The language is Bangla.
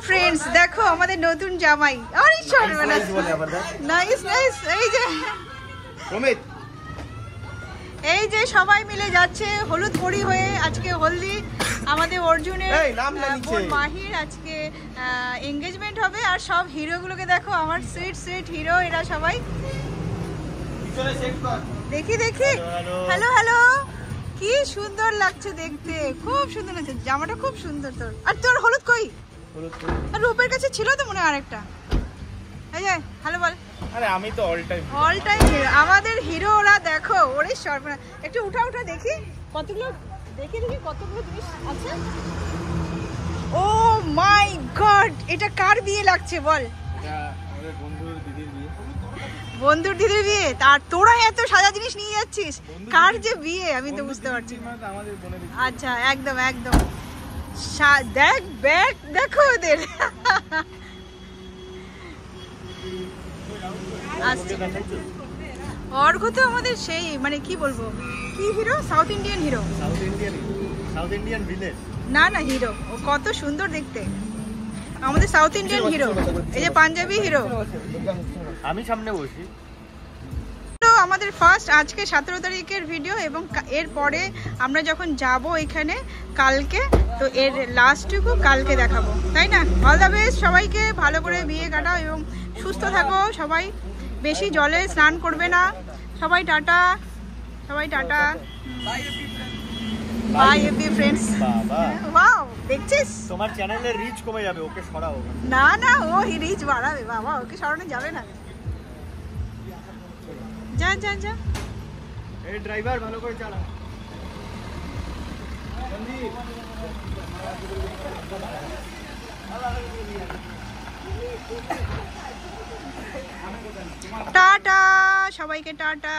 ফ্রেন্ডস, দেখো আমাদের নতুন জামাই। আরে সর্বনাশ, নাইস নাইস। এই যে সবাই মিলে যাচ্ছে হলুদ পরি হয়ে। আজকে হলদি আমাদের অর্জুনের, মাহির আজকে এঙ্গেজমেন্ট হবে। আর সব হিরোগুলোকে দেখো, আমার সুইট সুইট হিরো এরা সবাই। দেখি দেখি, হ্যালো হ্যালো, কি সুন্দর লাগছে দেখতে, খুব সুন্দর লাগছে। জামাটা খুব সুন্দর তোর। আর তোর হলুদ কই? আর রূপের কাছে ছিল তো মনে হয় আরেকটা। এই যে হ্যালো বল। আরে আমি তো অল টাইম হিরো আমাদের হিরো। ওরা দেখো, ওরে সর্বনাশ। একটু উঠা উঠা দেখি কতগুলো, দেখি দেখি কতগুলো জিনিস আছে। ও মাই গড, এটা কার বিয়ে লাগছে বল? এটা আমাদের বন্ধুর দিদির বিয়ে। বন্ধুর দিদির বিয়ে? আর তোরা এত সাজা জিনিস নিয়ে যাচ্ছিস, কার যে বিয়ে আমি তো বুঝতে পারছি না। আচ্ছা, একদম একদম। দেখ ব্যাগ দেখো ওদের। অর্ঘ তো আমাদের সেই, মানে কি বলবো, কি hero, south Indian hero. South Indian village না না, হিরো ও কত সুন্দর দেখতে, আমাদের সাউথ ইন্ডিয়ান হিরো। এই যে পাঞ্জাবি হিরো। আমি সামনে বসি। আমাদের ফার্স্ট আজকে 17 তারিখের ভিডিও, এবং এরপরে আমরা যখন যাব এখানে কালকে, তো এর লাস্টটুকু কালকে দেখাবো, তাই না? অল দ্য বেস্ট সবাইকে, ভালো করে বিয়ে কাটাও এবং সুস্থ থাকো সবাই। বেশি জলে স্নান করবে না সবাই। টাটা সবাই, tata, bye every friends. Wow, দেখছিস তোমার চ্যানেলের রিচ কমে যাবে, ওকে সরাও। না না, ও রিচ বাড়াবে বাবা, ওকে সরানো যাবে না। যা যা যা। এই ড্রাইভার ভালো করে চালা। টাটা সবাইকে, টাটা।